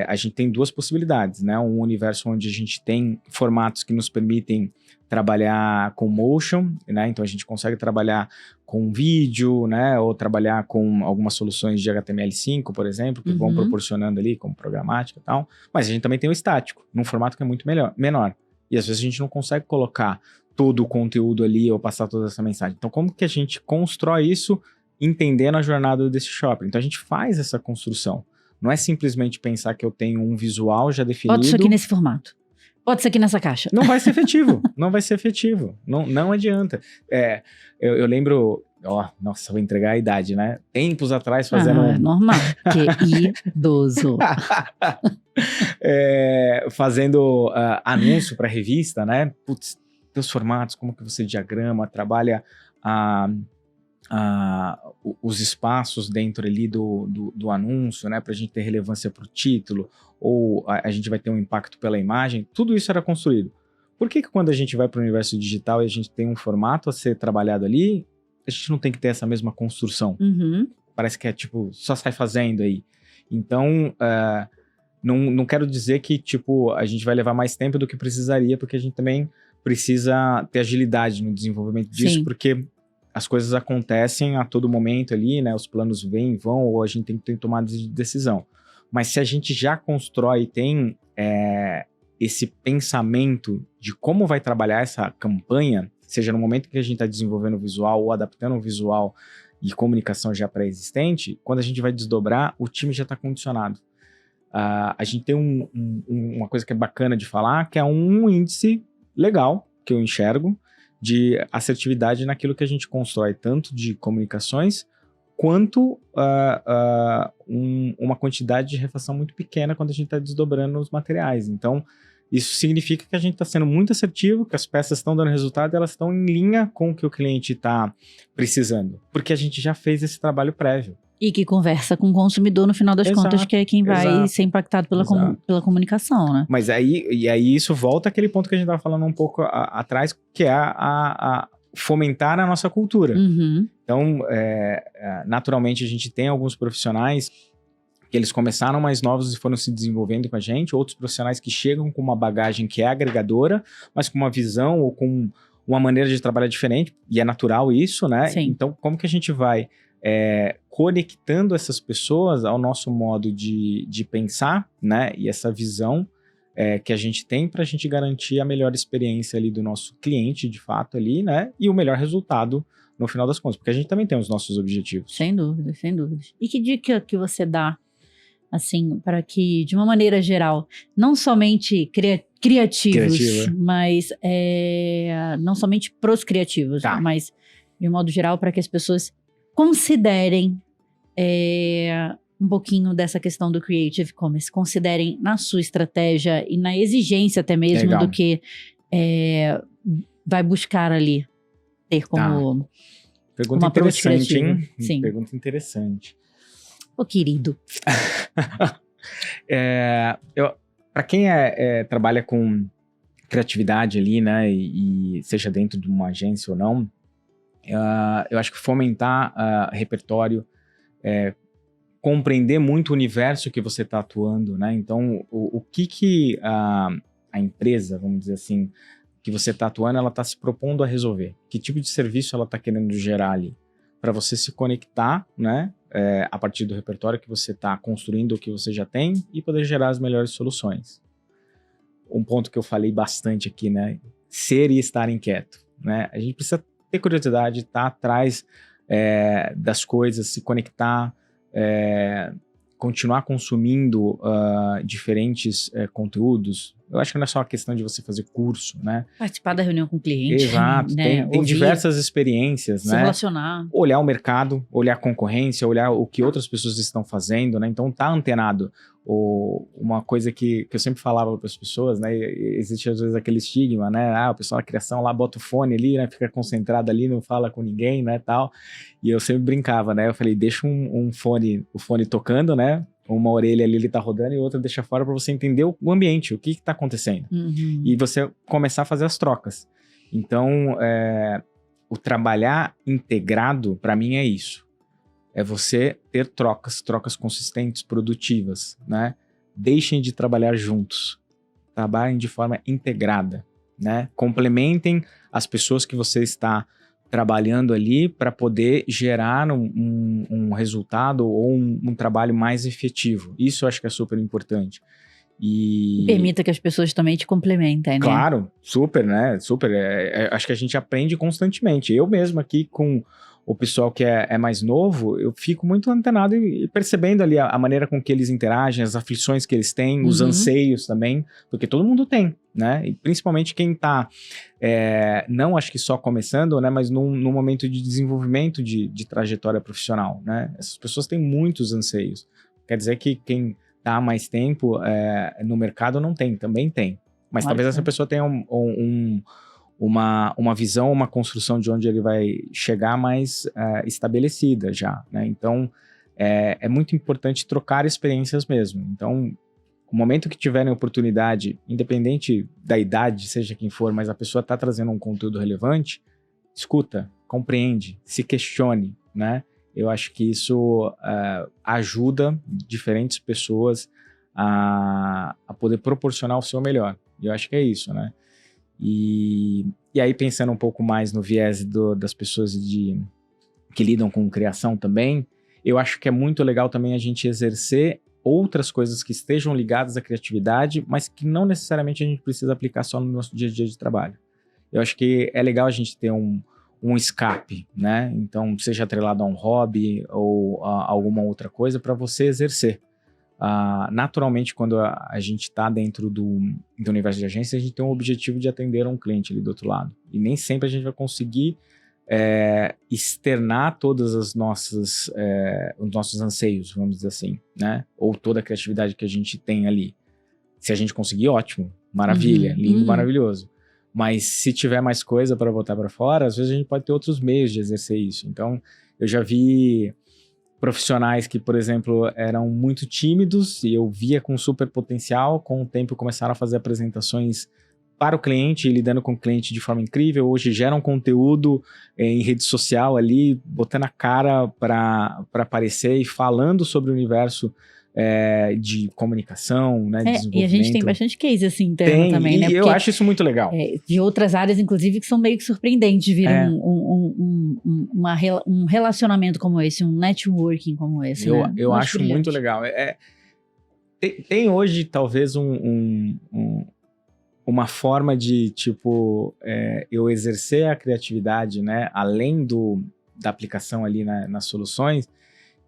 Speaker 2: a gente tem duas possibilidades, né? Um universo onde a gente tem formatos que nos permitem trabalhar com motion, né? Então a gente consegue trabalhar com vídeo, né? Ou trabalhar com algumas soluções de HTML5, por exemplo, que vão proporcionando ali como programática e tal. Mas a gente também tem o estático, num formato que é muito menor. E às vezes a gente não consegue colocar todo o conteúdo ali ou passar toda essa mensagem. Então como que a gente constrói isso entendendo a jornada desse shopping? Então a gente faz essa construção. Não é simplesmente pensar que eu tenho um visual já definido.
Speaker 1: Bota isso aqui nesse formato. Bota isso aqui nessa caixa.
Speaker 2: Não vai ser efetivo. Não vai ser efetivo. Não adianta. Eu lembro... nossa, vou entregar a idade, né? Tempos atrás fazendo...
Speaker 1: normal. Que idoso.
Speaker 2: Fazendo anúncio para revista, né? Putz, teus formatos, como que você diagrama, trabalha os espaços dentro ali do anúncio, né, para a gente ter relevância para o título, ou a gente vai ter um impacto pela imagem, tudo isso era construído. Por que quando a gente vai para o universo digital e a gente tem um formato a ser trabalhado ali, a gente não tem que ter essa mesma construção? Parece que só sai fazendo aí. Então, não quero dizer que, a gente vai levar mais tempo do que precisaria, porque a gente também precisa ter agilidade no desenvolvimento disso,
Speaker 1: Sim.
Speaker 2: Porque as coisas acontecem a todo momento ali, né? Os planos vêm e vão, ou a gente tem que ter tomada de decisão. Mas se a gente já constrói e tem esse pensamento de como vai trabalhar essa campanha, seja no momento que a gente está desenvolvendo o visual ou adaptando o visual de comunicação já pré-existente, quando a gente vai desdobrar, o time já está condicionado. A gente tem uma coisa que é bacana de falar, que é um índice legal, que eu enxergo, de assertividade naquilo que a gente constrói, tanto de comunicações, quanto uma quantidade de refação muito pequena quando a gente está desdobrando os materiais. Então, isso significa que a gente está sendo muito assertivo, que as peças estão dando resultado e elas estão em linha com o que o cliente está precisando, porque a gente já fez esse trabalho prévio.
Speaker 1: E que conversa com o consumidor, no final das contas, que é quem vai ser impactado pela comunicação, né?
Speaker 2: Mas aí isso volta àquele ponto que a gente estava falando um pouco atrás, que é fomentar a nossa cultura.
Speaker 1: Uhum.
Speaker 2: Então, naturalmente, a gente tem alguns profissionais que eles começaram mais novos e foram se desenvolvendo com a gente, outros profissionais que chegam com uma bagagem que é agregadora, mas com uma visão ou com uma maneira de trabalhar diferente, e é natural isso, né?
Speaker 1: Sim.
Speaker 2: Então, como que a gente vai conectando essas pessoas ao nosso modo de pensar, né? E essa visão que a gente tem para a gente garantir a melhor experiência ali do nosso cliente, de fato, ali, né? E o melhor resultado no final das contas, porque a gente também tem os nossos objetivos.
Speaker 1: Sem dúvidas, sem dúvidas. E que dica que você dá, assim, para que, de uma maneira geral, não somente criativos,
Speaker 2: Criativa.
Speaker 1: mas não somente pros criativos,
Speaker 2: Tá.
Speaker 1: mas de um modo geral para que as pessoas considerem um pouquinho dessa questão do Creative Commerce, considerem na sua estratégia e na exigência até mesmo
Speaker 2: Legal.
Speaker 1: do que vai buscar ali ter como
Speaker 2: Pergunta
Speaker 1: uma approach
Speaker 2: interessante, hein?
Speaker 1: criativa. Sim.
Speaker 2: Pergunta interessante.
Speaker 1: Ô, querido.
Speaker 2: Para quem trabalha com criatividade ali, né, e seja dentro de uma agência ou não, eu acho que fomentar repertório, compreender muito o universo que você está atuando, né? Então, o que a empresa, vamos dizer assim, que você está atuando, ela está se propondo a resolver? Que tipo de serviço ela está querendo gerar ali? Para você se conectar, né? A partir do repertório que você está construindo, o que você já tem, e poder gerar as melhores soluções. Um ponto que eu falei bastante aqui, né? Ser e estar inquieto, né? A gente precisa ter curiosidade, estar atrás das coisas, se conectar, continuar consumindo diferentes conteúdos. Eu acho que não é só a questão de você fazer curso, né?
Speaker 1: Participar da reunião com o cliente.
Speaker 2: Exato,
Speaker 1: né?
Speaker 2: tem diversas experiências,
Speaker 1: se
Speaker 2: né?
Speaker 1: relacionar.
Speaker 2: Olhar o mercado, olhar a concorrência, olhar o que outras pessoas estão fazendo, né? Então, tá antenado. Uma coisa que eu sempre falava para as pessoas, né? Existe às vezes aquele estigma, né? O pessoal da criação lá bota o fone ali, né? Fica concentrado ali, não fala com ninguém, né? Tal. E eu sempre brincava, né? Eu falei, deixa o fone tocando, né? Uma orelha ali ele tá rodando e outra deixa fora para você entender o ambiente, o que tá acontecendo.
Speaker 1: Uhum.
Speaker 2: E você começar a fazer as trocas. Então, o trabalhar integrado, para mim, é isso. É você ter trocas consistentes, produtivas, né? Deixem de trabalhar juntos. Trabalhem de forma integrada, né? Complementem as pessoas que você está trabalhando ali para poder gerar um resultado ou um trabalho mais efetivo. Isso eu acho que é super importante. E
Speaker 1: permita que as pessoas também te complementem, né?
Speaker 2: Claro, super, né? Super. Acho que a gente aprende constantemente. Eu mesmo aqui com o pessoal que é mais novo, eu fico muito antenado e percebendo ali a maneira com que eles interagem, as aflições que eles têm, os anseios também, porque todo mundo tem, né? E principalmente quem tá, não acho que só começando, né? Mas num momento de desenvolvimento de trajetória profissional, né? Essas pessoas têm muitos anseios. Quer dizer que quem tá há mais tempo no mercado não tem, também tem. Mas talvez essa pessoa tenha uma visão, uma construção de onde ele vai chegar mais estabelecida já, né? Então, é muito importante trocar experiências mesmo. Então, o momento que tiverem oportunidade, independente da idade, seja quem for, mas a pessoa está trazendo um conteúdo relevante, escuta, compreende, se questione, né? Eu acho que isso ajuda diferentes pessoas a poder proporcionar o seu melhor. E eu acho que é isso, né? E aí, pensando um pouco mais no viés das pessoas que lidam com criação também, eu acho que é muito legal também a gente exercer outras coisas que estejam ligadas à criatividade, mas que não necessariamente a gente precisa aplicar só no nosso dia a dia de trabalho. Eu acho que é legal a gente ter um escape, né? Então, seja atrelado a um hobby ou a alguma outra coisa para você exercer. Naturalmente, quando a gente está dentro do universo de agência, a gente tem um objetivo de atender um cliente ali do outro lado. E nem sempre a gente vai conseguir externar todas os nossos anseios, vamos dizer assim, né? Ou toda a criatividade que a gente tem ali. Se a gente conseguir, ótimo, maravilha, lindo, maravilhoso. Mas se tiver mais coisa para botar para fora, às vezes a gente pode ter outros meios de exercer isso. Então, eu já vi profissionais que, por exemplo, eram muito tímidos e eu via com super potencial, com o tempo começaram a fazer apresentações para o cliente, lidando com o cliente de forma incrível. Hoje geram conteúdo em rede social ali, botando a cara para aparecer e falando sobre o universo de comunicação, né, desenvolvimento.
Speaker 1: E a gente tem bastante case assim interno também, né?
Speaker 2: E eu acho isso muito legal.
Speaker 1: De outras áreas, inclusive, que são meio que surpreendentes de vir um relacionamento como esse, um networking como esse.
Speaker 2: Eu acho brilhante. Muito legal. Tem hoje, talvez, uma forma de, tipo, eu exercer a criatividade, né, além da aplicação ali nas soluções,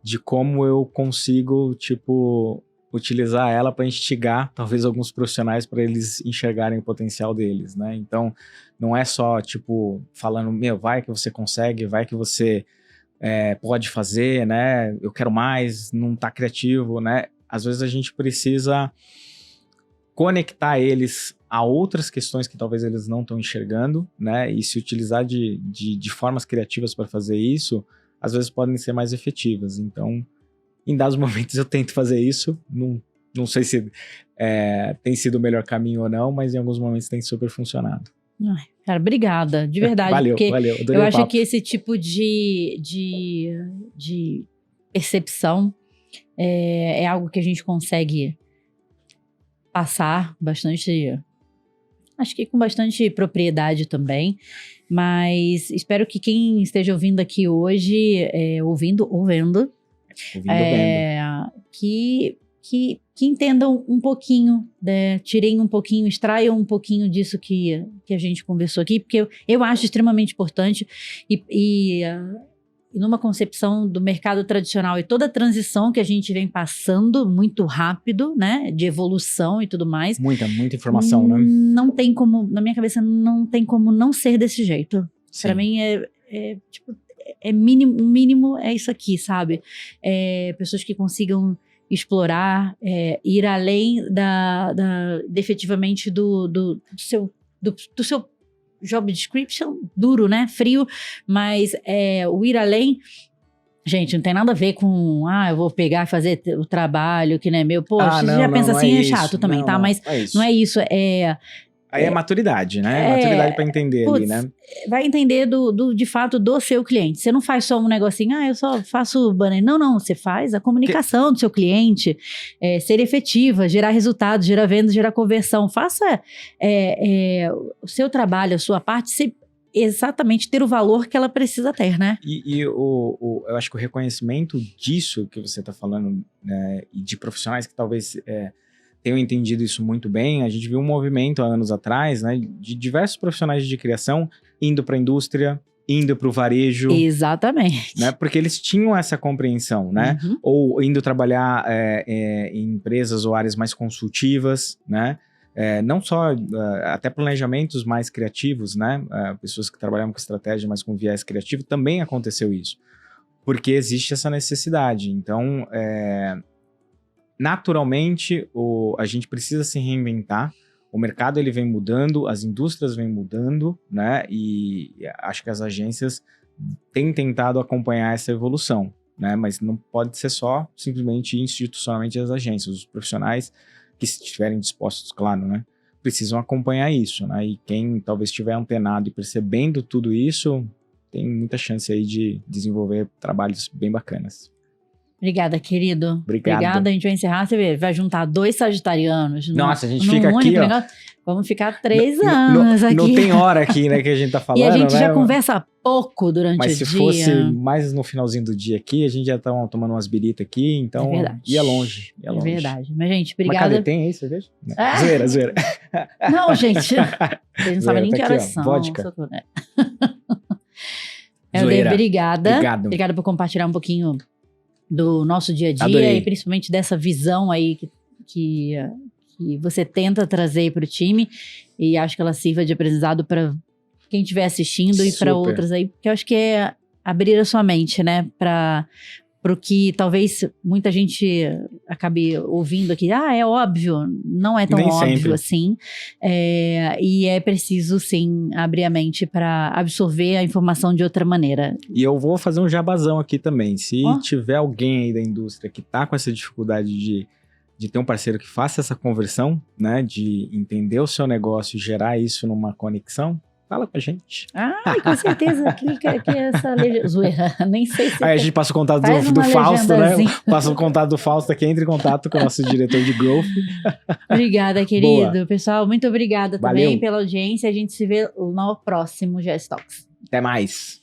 Speaker 2: de como eu consigo, tipo, utilizar ela para instigar, talvez, alguns profissionais para eles enxergarem o potencial deles, né? Então, não é só, tipo, falando, vai que você consegue, vai que você pode fazer, né? Eu quero mais, não tá criativo, né? Às vezes a gente precisa conectar eles a outras questões que talvez eles não estão enxergando, né? E se utilizar de formas criativas para fazer isso, às vezes podem ser mais efetivas. Então, em dados momentos eu tento fazer isso. Não sei se tem sido o melhor caminho ou não, mas em alguns momentos tem super funcionado.
Speaker 1: Ai, cara, obrigada, de verdade.
Speaker 2: Valeu.
Speaker 1: Eu acho que esse tipo de percepção é algo que a gente consegue passar bastante, acho que com bastante propriedade também, mas espero que quem esteja ouvindo aqui hoje, ouvindo ou vendo, que entendam um pouquinho, né, tirem um pouquinho, extraiam um pouquinho disso que a gente conversou aqui, porque eu acho extremamente importante e numa concepção do mercado tradicional e toda a transição que a gente vem passando muito rápido, né, de evolução e tudo mais.
Speaker 2: Muita informação, né?
Speaker 1: Não tem como, na minha cabeça, não tem como não ser desse jeito. Para mim tipo, mínimo é isso aqui, sabe? Pessoas que consigam explorar, ir além efetivamente do seu job description, duro, né? Frio, mas o ir além, gente, não tem nada a ver com, eu vou pegar e fazer o trabalho que não é meu. Poxa, você já pensa assim, é chato também, tá? Mas não é isso,
Speaker 2: Aí é maturidade, né? Maturidade para entender ali, né?
Speaker 1: Vai entender de fato do seu cliente. Você não faz só um negocinho, eu só faço banner. Não. Você faz a comunicação do seu cliente, ser efetiva, gerar resultados, gerar vendas, gerar conversão. Faça o seu trabalho, a sua parte, exatamente ter o valor que ela precisa ter, né?
Speaker 2: Eu acho que o reconhecimento disso que você está falando, né, e de profissionais que talvez tenham entendido isso muito bem. A gente viu um movimento há anos atrás, né, de diversos profissionais de criação indo para a indústria, indo para o varejo.
Speaker 1: Exatamente.
Speaker 2: Né, porque eles tinham essa compreensão, né? Uhum. Ou indo trabalhar em empresas ou áreas mais consultivas, né? Não só, até planejamentos mais criativos, né? Pessoas que trabalham com estratégia, mas com viés criativo, também aconteceu isso. Porque existe essa necessidade. Então, naturalmente, a gente precisa se reinventar. O mercado ele vem mudando, as indústrias vêm mudando, né? E acho que as agências têm tentado acompanhar essa evolução, né? Mas não pode ser só simplesmente institucionalmente as agências. Os profissionais que estiverem dispostos, claro, né, precisam acompanhar isso, né? E quem talvez estiver antenado e percebendo tudo isso, tem muita chance aí de desenvolver trabalhos bem bacanas.
Speaker 1: Obrigada, querido.
Speaker 2: Obrigado.
Speaker 1: Obrigada, a gente vai encerrar. Você vai juntar 2 sagitarianos.
Speaker 2: Nossa, a gente fica aqui, ó.
Speaker 1: Negócio. Vamos ficar 3 anos aqui.
Speaker 2: Não tem hora aqui, né, que a gente tá falando,
Speaker 1: e a gente
Speaker 2: né?
Speaker 1: já conversa pouco durante o dia.
Speaker 2: Mas se fosse mais no finalzinho do dia aqui, a gente já tá tomando umas biritas aqui, então ia longe.
Speaker 1: É verdade. Mas, gente, obrigada.
Speaker 2: Mas cadê? Tem aí cerveja? Zoeira.
Speaker 1: Não, gente. Vocês não sabem nem que horas são.
Speaker 2: Vodka.
Speaker 1: Obrigada. Obrigada por compartilhar um pouquinho do nosso dia a dia. Adorei. E principalmente dessa visão aí que você tenta trazer para o time, e acho que ela sirva de aprendizado para quem estiver assistindo e para outras aí, porque eu acho que é abrir a sua mente, né, para o que talvez muita gente acabe ouvindo aqui, é óbvio, não é tão
Speaker 2: Nem
Speaker 1: óbvio
Speaker 2: sempre.
Speaker 1: assim, e é preciso sim abrir a mente para absorver a informação de outra maneira.
Speaker 2: E eu vou fazer um jabazão aqui também, se tiver alguém aí da indústria que tá com essa dificuldade de de ter um parceiro que faça essa conversão, né? De entender o seu negócio e gerar isso numa conexão, fala com a gente.
Speaker 1: Ai, com certeza. Que é essa zoeira? Nem sei se...
Speaker 2: Aí a gente passa o contato
Speaker 1: Faz
Speaker 2: do
Speaker 1: uma
Speaker 2: Fausto, né?
Speaker 1: legendazinha.
Speaker 2: Passa o contato do Fausto aqui, entre em contato com o nosso diretor de Growth.
Speaker 1: Obrigada, querido.
Speaker 2: Boa.
Speaker 1: Pessoal, muito obrigada também
Speaker 2: Valeu.
Speaker 1: pela audiência. A gente se vê no próximo GS Talks.
Speaker 2: Até mais.